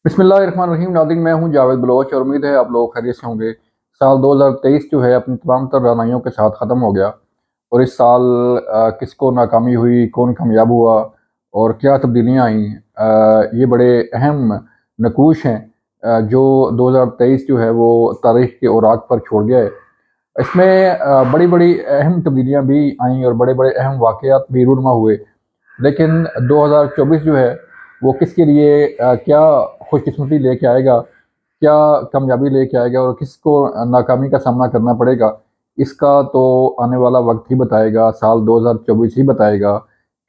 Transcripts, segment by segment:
बिस्मिल्लाहिर्रहमानिर्रहीम। नाज़रीन, मैं हूं जावेद बलोच और उम्मीद है आप लोग खैरियत से होंगे। साल 2023 जो है अपनी तमाम तर रवानाइयों के साथ ख़त्म हो गया और इस साल किसको नाकामी हुई, कौन कामयाब हुआ और क्या तब्दीलियाँ आईं, ये बड़े अहम नकूश हैं जो 2023 जो है वो तारीख़ के औराक पर छोड़ गया है। इसमें बड़ी बड़ी अहम तब्दीलियाँ भी आईं और बड़े बड़े अहम वाक़यात भी रूनमा हुए। लेकिन 2024 जो है वो किसके लिए क्या खुशकिस्मती लेके आएगा, क्या कामयाबी लेके आएगा और किसको नाकामी का सामना करना पड़ेगा, इसका तो आने वाला वक्त ही बताएगा। साल 2024 ही बताएगा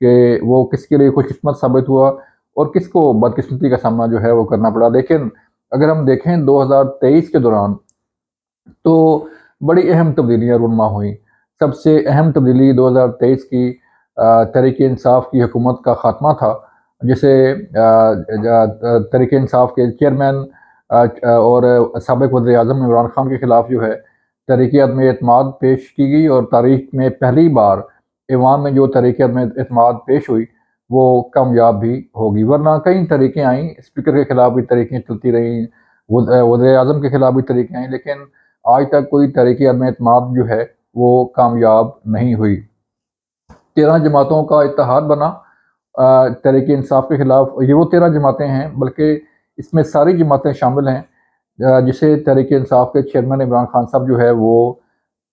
कि वो किसके लिए खुशकिस्मत साबित हुआ और किसको बदकिस्मती का सामना जो है वो करना पड़ा। लेकिन अगर हम देखें 2023 के दौरान तो बड़ी अहम तब्दीलियाँ रूनमा हुई। सबसे अहम तब्दीली 2023 की तहरीक-ए-इंसाफ की हुकूमत का ख़ात्मा था, जिसे तहरीक-ए-इंसाफ के चेयरमैन और साबिक़ वज़ीर-ए-आज़म इमरान खान के ख़िलाफ़ जो है तहरीक-ए-अदम एतमाद पेश की गई और तारीख़ में पहली बार ऐवान में जो तहरीक-ए-अदम एतमाद पेश हुई वो कामयाब भी होगी। वरना कई तहरीकें आईं, स्पीकर के ख़िलाफ़ भी तहरीकें चलती रहीं, वज़ीर-ए-आज़म के ख़िलाफ़ भी तहरीकें आईं, लेकिन आज तक कोई तहरीक-ए-अदम एतमाद जो है वो कामयाब नहीं हुई। 13 जमातों का इत्तेहाद बना तहरीक-ए-इंसाफ के ख़िलाफ़। ये वो 13 जमातें हैं, बल्कि इसमें सारी जमातें शामिल हैं जिसे तहरीक-ए-इंसाफ के चेयरमैन इमरान खान साहब जो है वो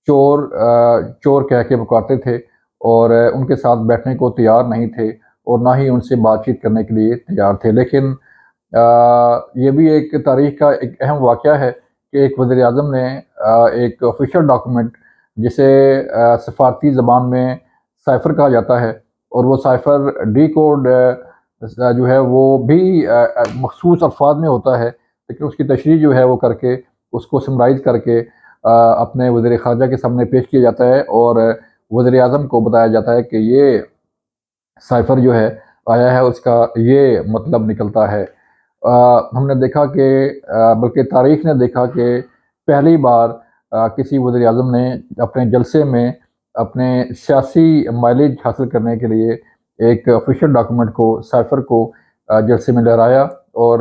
चोर कह के पुकारते थे और उनके साथ बैठने को तैयार नहीं थे और ना ही उनसे बातचीत करने के लिए तैयार थे। लेकिन ये भी एक तारीख़ का एक अहम वाक़या है कि एक वज़ीर-ए-आज़म ने एक ऑफ़िशियल डॉक्यूमेंट जिसे सफ़ारती ज़बान में साइफ़र कहा जाता है और वो साइफ़र डिकोड जो है वो भी मख़सूस अल्फ़ाज़ में होता है, लेकिन उसकी तशरीह जो है वो करके उसको समराइज़ करके अपने वज़ीर ख़ारजा के सामने पेश किया जाता है और वज़ीर-ए-आज़म को बताया जाता है कि ये साइफ़र जो है आया है, उसका ये मतलब निकलता है। हमने देखा कि बल्कि तारीख़ ने देखा कि पहली बार किसी वज़ीर-ए-आज़म ने अपने जलसे में अपने सियासी माइलेज हासिल करने के लिए एक ऑफ़िशियल डॉक्यूमेंट को, साइफ़र को जलसे में लहराया और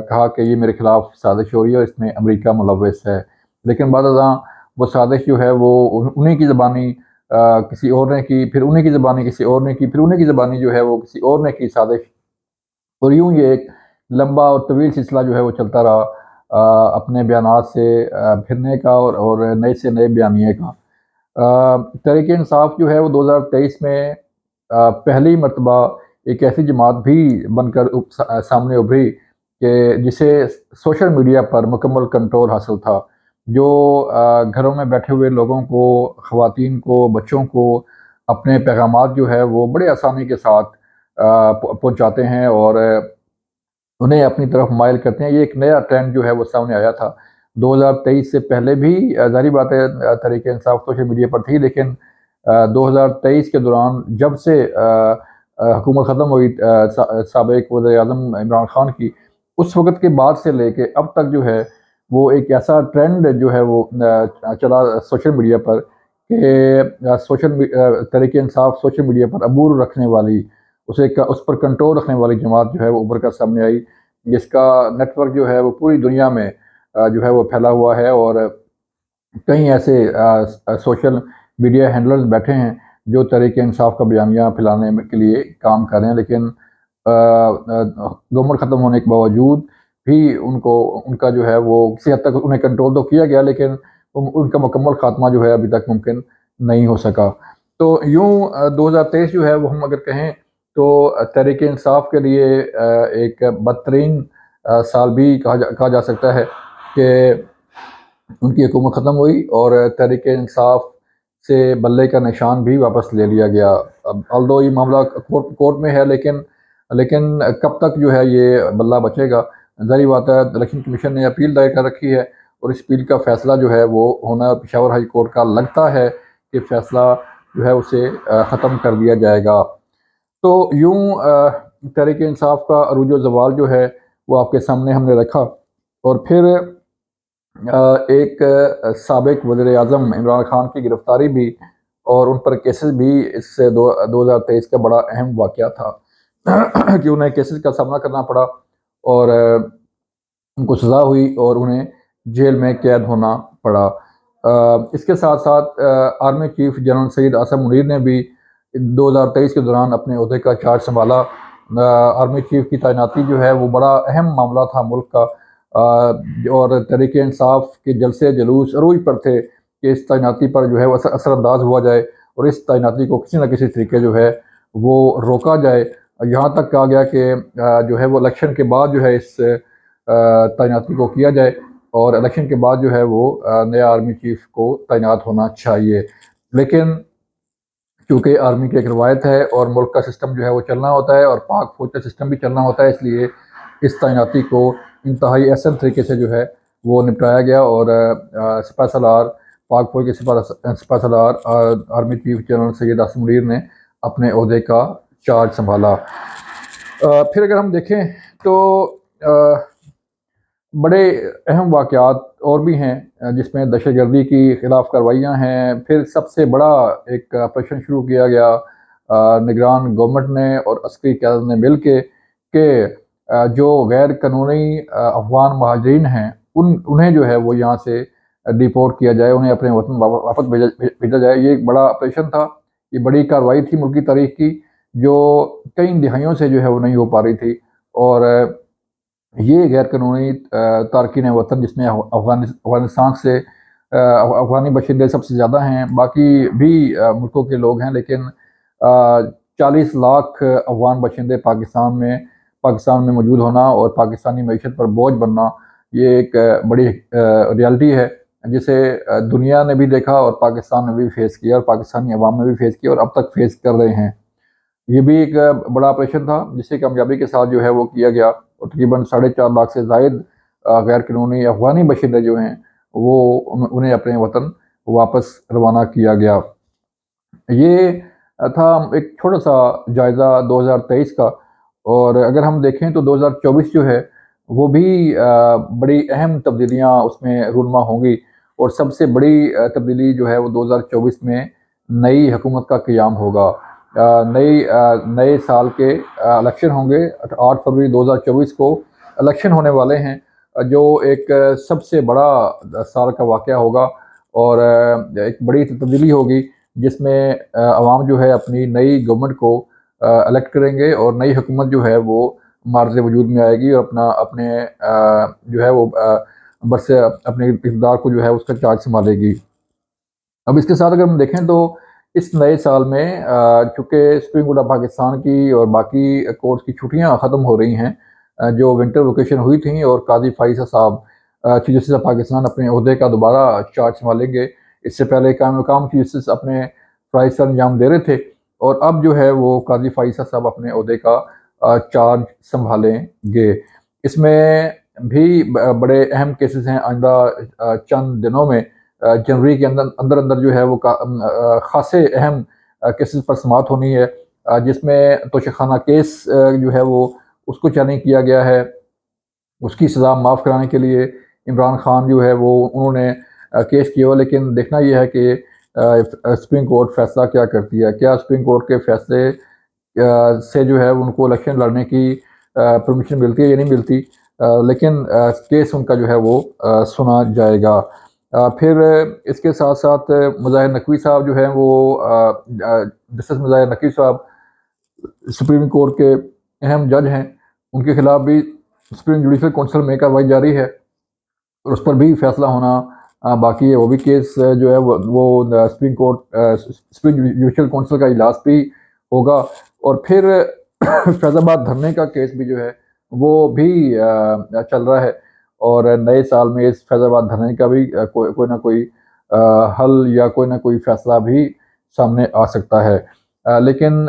कहा कि ये मेरे ख़िलाफ़ साज़िश हो रही है और इसमें अमेरिका मुलव्वस है। लेकिन बाद-ए-ज़ां वो साज़िश जो है वो उन्हीं की ज़बानी किसी और ने की, फिर उन्हीं की ज़बानी किसी और ने की, फिर उन्हीं की ज़बानी जो है वो किसी और ने की साज़िश और यूँ ये एक लंबा और तवील सिलसिला जो है वो चलता रहा अपने बयानात से फिरने का और नए से नए बयानिए का। तहरीक-ए-इंसाफ जो है वो 2023 में पहली मर्तबा एक ऐसी जमात भी बनकर सामने उभरी कि जिसे सोशल मीडिया पर मुकम्मल कंट्रोल हासिल था। जो घरों में बैठे हुए लोगों को, ख़वातीन को, बच्चों को अपने पैगामात जो है वो बड़े आसानी के साथ पहुँचाते हैं और उन्हें अपनी तरफ माइल करते हैं। ये एक नया ट्रेंड जो है वो सामने आया था। 2023 से पहले भी ज़ाहिर बात है तहरीक-ए-इंसाफ सोशल मीडिया पर थी, लेकिन 2023 के दौरान जब से हुकूमत ख़त्म हुई साबिक़ वज़ीर-ए-आज़म इमरान खान की, उस वक़्त के बाद से लेके अब तक जो है वो एक ऐसा ट्रेंड जो है वो चला सोशल मीडिया पर कि तहरीक-ए-इंसाफ सोशल मीडिया पर अबूर रखने वाली, उस पर कंट्रोल रखने वाली जमात जो है वो उभर कर सामने आई, जिसका नेटवर्क जो है वो पूरी दुनिया में जो है वो फैला हुआ है और कई ऐसे सोशल मीडिया हैंडलर्स बैठे हैं जो तहरीक-ए-इंसाफ का बयानिया फैलाने के लिए काम कर रहे हैं। लेकिन गवर्नमेंट ख़त्म होने के बावजूद भी उनका जो है वो किसी हद तक उन्हें कंट्रोल तो किया गया, लेकिन उनका मुकम्मल ख़ात्मा जो है अभी तक मुमकिन नहीं हो सका। तो यूँ 2023 जो है वो हम अगर कहें तो तहरीक-ए-इंसाफ के लिए एक बदतरीन साल भी कहा जा सकता है कि उनकी हुकूमत ख़त्म हुई और तहरीक-ए-इंसाफ से बल्ले का निशान भी वापस ले लिया गया। अब ऑल्दो ये मामला कोर्ट में है, लेकिन कब तक जो है ये बल्ला बचेगा? ज़ाहिर बात है इलेक्शन कमीशन ने अपील दायर कर रखी है और इस अपील का फ़ैसला जो है वो होना पेशावर हाई कोर्ट का लगता है कि फ़ैसला जो है उसे ख़त्म कर दिया जाएगा। तो यूँ तहरीक-ए-इंसाफ का अरूज-ओ-ज़वाल जो है वो आपके सामने हमने रखा और फिर एक साबिक़ वज़ीर-ए-आज़म इमरान खान की गिरफ़्तारी भी और उन पर केसेस भी इस 2023 का बड़ा अहम वाक़या था कि उन्हें केसेस का सामना करना पड़ा और ان کو سزا ہوئی اور انہیں جیل میں قید ہونا پڑا۔ اس کے ساتھ ساتھ army chief general Syed Asim Munir نے بھی 2023 کے دوران اپنے عہدے کا چارج سنبھالا۔ آرمی چیف کی تعیناتی جو ہے وہ بڑا اہم معاملہ تھا ملک کا، اور تحریک انصاف کے جلسے جلوس عروج پر تھے کہ اس تعیناتی پر جو ہے وہ اثر انداز ہوا جائے اور اس تعیناتی کو کسی نہ کسی طریقے جو ہے وہ روکا جائے۔ یہاں تک کہا گیا کہ جو ہے وہ الیکشن کے بعد جو ہے اس تعیناتی کو کیا جائے، اور الیکشن کے بعد جو ہے وہ نیا آرمی چیف کو تعینات ہونا چاہیے۔ لیکن چونکہ آرمی کی ایک روایت ہے اور ملک کا سسٹم جو ہے وہ چلنا ہوتا ہے اور پاک فوج کا سسٹم بھی چلنا ہوتا ہے، اس لیے اس تعیناتی کو انتہائی احسن طریقے سے جو ہے وہ نپٹایا گیا، اور سپہ سالار پاک فوج کے سپہ سالار army chief general Syed Asim Munir نے اپنے عہدے کا چارج سنبھالا۔ پھر اگر ہم دیکھیں تو بڑے اہم واقعات اور بھی ہیں جس میں دہشت گردی کی خلاف کارروائیاں ہیں۔ پھر سب سے بڑا ایک آپریشن شروع کیا گیا نگران گورنمنٹ نے اور عسکری قیادت نے مل کے، کہ جو غیر قانونی افغان مہاجرین ہیں انہیں جو ہے وہ یہاں سے ڈیپورٹ کیا جائے، انہیں اپنے وطن واپس بھیجا جائے۔ یہ ایک بڑا آپریشن تھا، یہ بڑی کارروائی تھی ملکی تاریخ کی، جو کئی دہائیوں سے جو ہے وہ نہیں ہو پا رہی تھی، اور یہ غیر قانونی تارکین وطن جس میں افغانستان سے افغانی باشندے سب سے زیادہ ہیں، باقی بھی ملکوں کے لوگ ہیں، لیکن 40 لاکھ افغان باشندے پاکستان میں موجود ہونا اور پاکستانی معیشت پر بوجھ بننا، یہ ایک بڑی ریالٹی ہے جسے دنیا نے بھی دیکھا اور پاکستان نے بھی فیس کیا اور پاکستانی عوام نے بھی فیس کیا اور اب تک فیس کر رہے ہیں۔ یہ بھی ایک بڑا آپریشن تھا جسے کامیابی کے ساتھ جو ہے وہ کیا گیا، اور تقریباً 4.5 لاکھ سے زائد غیر قانونی افغانی باشندے جو ہیں وہ انہیں اپنے وطن واپس روانہ کیا گیا۔ یہ تھا ایک چھوٹا سا جائزہ 2023 کا، اور اگر ہم دیکھیں تو 2024 جو ہے وہ بھی بڑی اہم تبدیلیاں اس میں رونما ہوں گی، اور سب سے بڑی تبدیلی جو ہے وہ 2024 میں نئی حکومت کا قیام ہوگا۔ نئے سال کے الیکشن ہوں گے، 8 فروری 2024 کو الیکشن ہونے والے ہیں، جو ایک سب سے بڑا سال کا واقعہ ہوگا، اور ایک بڑی تبدیلی ہوگی جس میں عوام جو ہے اپنی نئی گورنمنٹ کو الیکٹ کریں گے، اور نئی حکومت جو ہے وہ معرض وجود میں آئے گی اور اپنے جو ہے وہ برس اپنے اقتدار کو جو ہے اس کا چارج سنبھالے گی۔ اب اس کے ساتھ اگر ہم دیکھیں تو اس نئے سال میں چونکہ سپریم کورٹ آف پاکستان کی اور باقی کورٹس کی چھٹیاں ختم ہو رہی ہیں، جو ونٹر ویکیشن ہوئی تھیں، اور قاضی فائزہ صاحب چیف جسٹس آف پاکستان اپنے عہدے کا دوبارہ چارج سنبھالیں گے۔ اس سے پہلے قائم مقام چیف جسٹس اپنے فرائض سر انجام دے رہے تھے، اور اب جو ہے وہ قاضی فائزہ صاحب اپنے عہدے کا چارج سنبھالیں گے۔ اس میں بھی بڑے اہم کیسز ہیں آئندہ چند دنوں میں، جنوری کے اندر جو ہے وہ خاصے اہم کیسز پر سماعت ہونی ہے، جس میں توشہ خانہ کیس جو ہے وہ اس کو چیلنج کیا گیا ہے۔ اس کی سزا معاف کرانے کے لیے عمران خان جو ہے وہ انہوں نے کیس کیا ہوا، لیکن دیکھنا یہ ہے کہ سپریم کورٹ فیصلہ کیا کرتی ہے، کیا سپریم کورٹ کے فیصلے سے جو ہے ان کو الیکشن لڑنے کی پرمیشن ملتی ہے یا نہیں ملتی، لیکن کیس ان کا جو ہے وہ سنا جائے گا۔ پھر اس کے ساتھ ساتھ مظاہر نقوی صاحب جو ہیں وہ جسٹس مظاہر نقوی صاحب سپریم کورٹ کے اہم جج ہیں، ان کے خلاف بھی سپریم جوڈیشل کونسل میں کارروائی جاری ہے، اور اس پر بھی فیصلہ ہونا باقی ہے۔ وہ بھی کیس جو ہے وہ سپریم جوڈیشل کونسل کا اجلاس بھی ہوگا، اور پھر فیض آباد دھرنے کا کیس بھی جو ہے وہ بھی چل رہا ہے، اور نئے سال میں اس فیض آباد دھرنے کا بھی کوئی نہ کوئی حل یا کوئی نہ کوئی فیصلہ بھی سامنے آ سکتا ہے۔ لیکن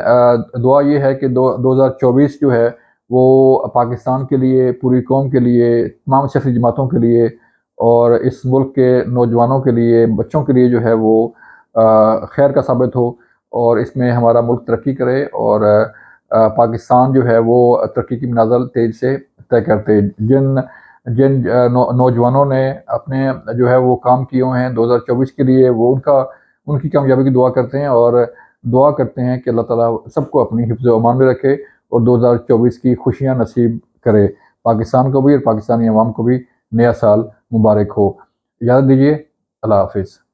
دعا یہ ہے کہ 2024 جو ہے وہ پاکستان کے لیے، پوری قوم کے لیے، تمام سیاسی جماعتوں کے لیے اور اس ملک کے نوجوانوں کے لیے، بچوں کے لیے جو ہے وہ خیر کا ثابت ہو، اور اس میں ہمارا ملک ترقی کرے، اور پاکستان جو ہے وہ ترقی کی منازل تیز سے طے کرتے۔ جن نوجوانوں نے اپنے جو ہے وہ کام کیے ہوئے ہیں 2024 کے لیے، وہ ان کی کامیابی کی دعا کرتے ہیں، اور دعا کرتے ہیں کہ اللہ تعالیٰ سب کو اپنی حفظ و امان میں رکھے اور 2024 کی خوشیاں نصیب کرے۔ پاکستان کو بھی اور پاکستانی عوام کو بھی نیا سال مبارک ہو۔ اجازت دیجیے، اللہ حافظ۔